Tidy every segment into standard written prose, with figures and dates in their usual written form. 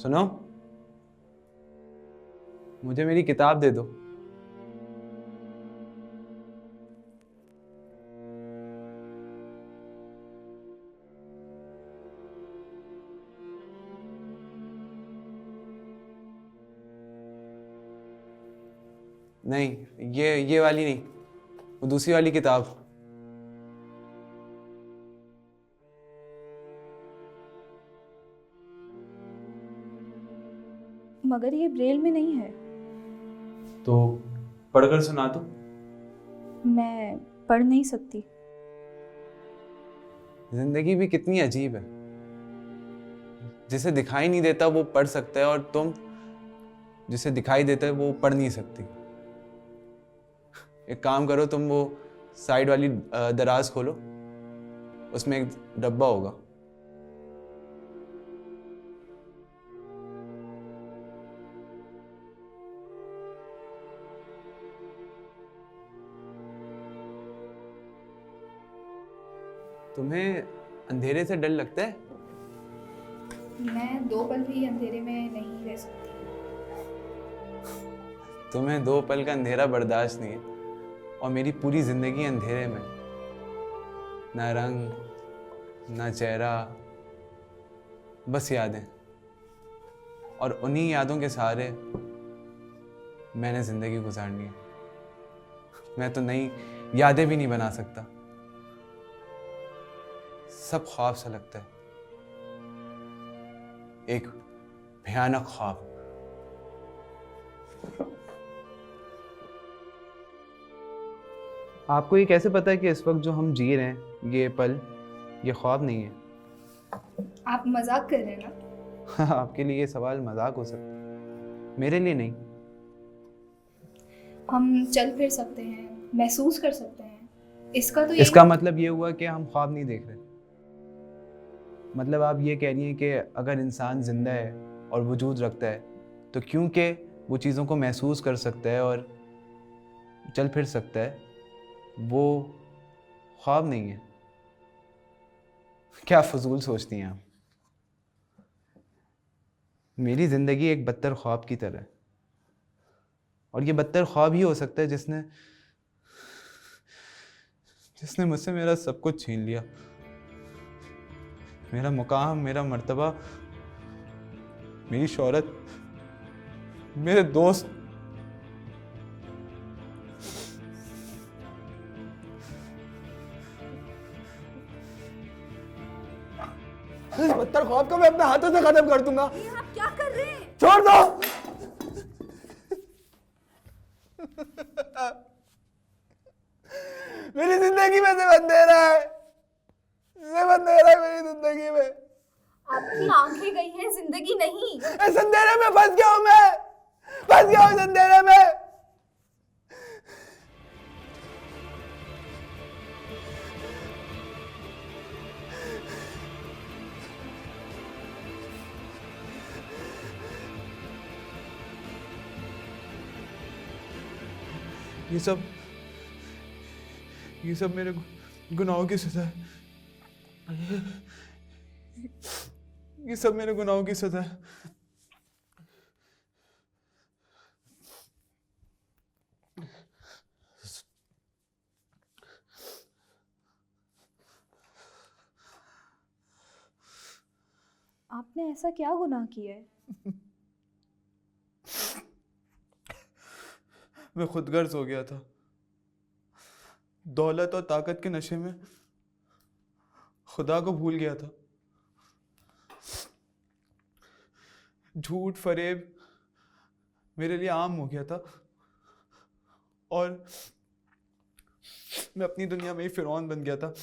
सुनो, मुझे मेरी किताब दे दो। नहीं, ये वाली नहीं, वो दूसरी वाली किताब। मगर ये ब्रेल में नहीं है। तो पढ़कर सुना दो। मैं पढ़ नहीं सकती। जिंदगी भी कितनी अजीब है, जिसे दिखाई नहीं देता वो पढ़ सकता है, और तुम जिसे दिखाई देता है वो पढ़ नहीं सकती। एक काम करो, तुम वो साइड वाली दराज खोलो, उसमें एक डब्बा होगा। तुम्हें अंधेरे से डर लगता है? मैं 2 पल भी अंधेरे में नहीं रह सकती। तुम्हें 2 पल का अंधेरा बर्दाश्त नहीं है, और मेरी पूरी जिंदगी अंधेरे में। ना रंग, ना चेहरा, बस यादें। और उन्हीं यादों के सहारे मैंने जिंदगी गुजारनी है। मैं तो नई यादें भी नहीं बना सकता। सब ख्वाब सा लगता है, एक भयानक ख्वाब। आपको ये कैसे पता है कि इस वक्त जो हम जी रहे हैं ये पल, ये ख्वाब नहीं है? आप मजाक कर रहे हैं ना? आपके लिए ये सवाल मजाक हो सकता है, मेरे लिए नहीं। हम चल फिर सकते हैं, महसूस कर सकते हैं। इसका तो इसका मतलब ये हुआ कि हम ख्वाब नहीं देख रहे। मतलब आप ये कह रही हैं कि अगर इंसान जिंदा है और वजूद रखता है, तो क्योंकि वो चीज़ों को महसूस कर सकता है और चल फिर सकता है, वो ख्वाब नहीं है। क्या फजूल सोचती हैं आप। मेरी ज़िंदगी एक बदतर ख्वाब की तरह है, और ये बदतर ख्वाब ही हो सकता है जिसने जिसने मुझसे मेरा सब कुछ छीन लिया। मेरा मुकाम, मेरा मर्तबा, मेरी शोहरत, मेरे दोस्त। इस बदतर ख्वाब को मैं अपने हाथों से खत्म कर दूंगा। ये आप क्या कर रहे हैं? छोड़ दो। मेरी जिंदगी में सिर्फ अंधेरा है, सिर्फ अंधेरा है मेरी जिंदगी में। आपकी आंखें गई हैं, जिंदगी नहीं। इस अंधेरे में फंस गया हूं मैं, फंस गया हूं इस अंधेरे में। ये सब मेरे गुनाहों की सजा है। ये सब मेरे गुनाहों की सजा है। आपने ऐसा क्या गुनाह किया है? मैं खुदगर्ज हो गया था। दौलत और ताकत के नशे में खुदा को भूल गया था। झूठ फरेब मेरे लिए आम हो गया था, और मैं अपनी दुनिया में ही फिरौन बन गया था।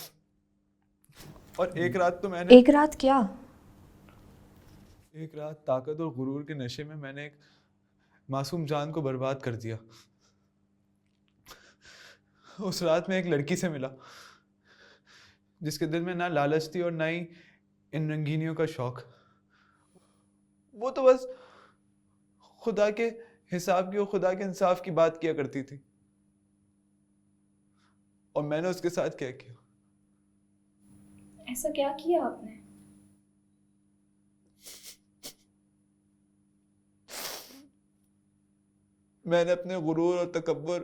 और एक रात तो मैंने एक रात क्या? एक रात ताकत और गुरूर के नशे में मैंने एक मासूम जान को बर्बाद कर दिया। उस रात में एक लड़की से मिला जिसके दिल में ना लालच थी और ना ही इन रंगीनियों का शौक। वो तो बस खुदा के हिसाब की और खुदा के इंसाफ की बात किया करती थी, और मैंने उसके साथ क्या किया। ऐसा क्या किया आपने? मैंने अपने गुरूर और तकब्बुर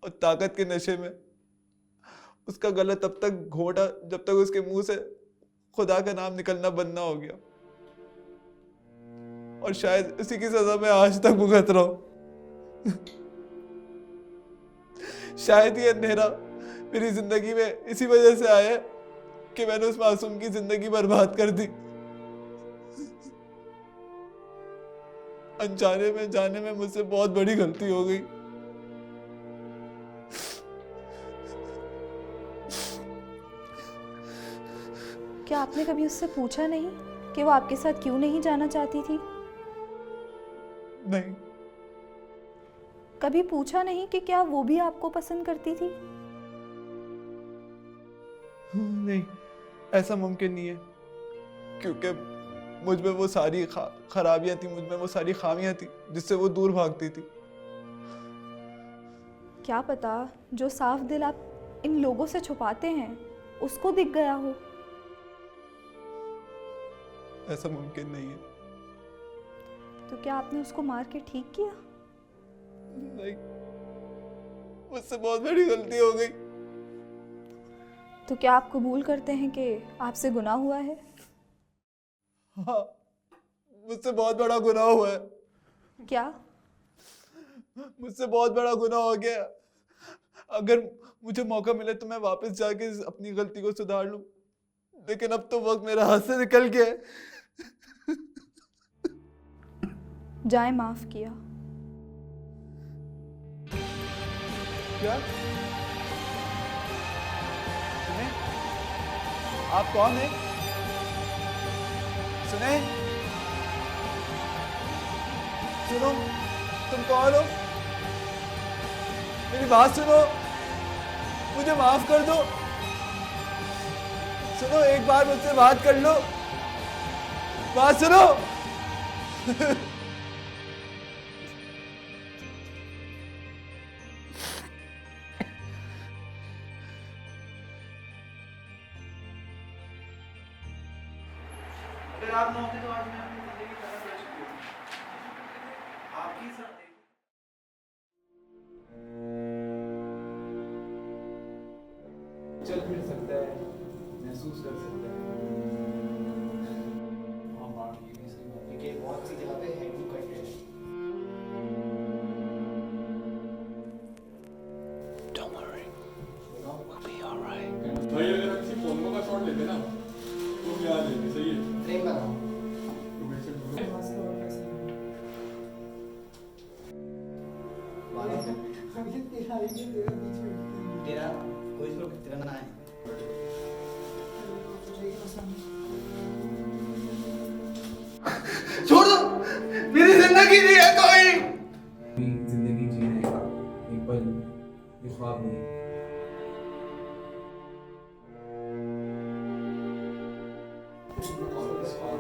और ताकत के नशे में उसका गला तब तक घोंटा जब तक उसके मुंह से खुदा का नाम निकलना बंद ना हो गया। और शायद इसी की सजा मैं आज तक भुगत रहा हूं। शायद ये अंधेरा मेरी जिंदगी में इसी वजह से आया है कि मैंने उस मासूम की जिंदगी बर्बाद कर दी। अनजाने में जाने में मुझसे बहुत बड़ी गलती हो गई। क्या आपने कभी उससे पूछा नहीं कि वो आपके साथ क्यों नहीं जाना चाहती थी? नहीं, कभी पूछा नहीं कि क्या वो भी आपको पसंद करती थी? नहीं, ऐसा मुमकिन नहीं है, क्योंकि मुझ में वो सारी खराबियां थी, मुझ में वो सारी खामियां थी जिससे वो दूर भागती थी। क्या पता जो साफ दिल आप इन लोगों से छुपाते हैं उसको दिख गया हो। ऐसा मुमकिन नहीं है। तो क्या आपने उसको मार के ठीक किया? नहीं, मुझसे बहुत बड़ी गलती हो गई। तो क्या आप कबूल करते हैं कि आपसे गुनाह हुआ है? हाँ, मुझसे बहुत बड़ा गुनाह हुआ है। क्या? मुझसे बहुत बड़ा गुनाह हो गया। अगर मुझे मौका मिले तो मैं वापस जाके अपनी गलती को सुधार लूं, लेकिन अब तो वक्त मेरे हाथ से निकल गया है। जाए माफ किया। क्या? सुने? आप कौन हैं? सुने? सुनो, तुम कौन हो? मेरी बात सुनो, मुझे माफ कर दो। सुनो, एक बार मुझसे बात कर लो। बात सुनो। अगर आप ना होते तो आज मैं अपनी जिंदगी खत्म कर चुकी होती। आपकी सब चल फिर सकता है, महसूस कर सकता है। हाँ, ये भी सही बात है कि बहुत सी जगह पे हेड टू कट है। Don't worry, we'll be all right. भाई अगर हम किसी फोन का शॉट लेते ना तो क्या लेते? सही है। फ्रेम लगाओ। लोकेशन ढूंढो। तेरा कोई तो तिरंगा है। छोड़ दो, मेरी जिंदगी नहीं है कोई। जिंदगी जीने का एक पल, एक ख्वाब नहीं। और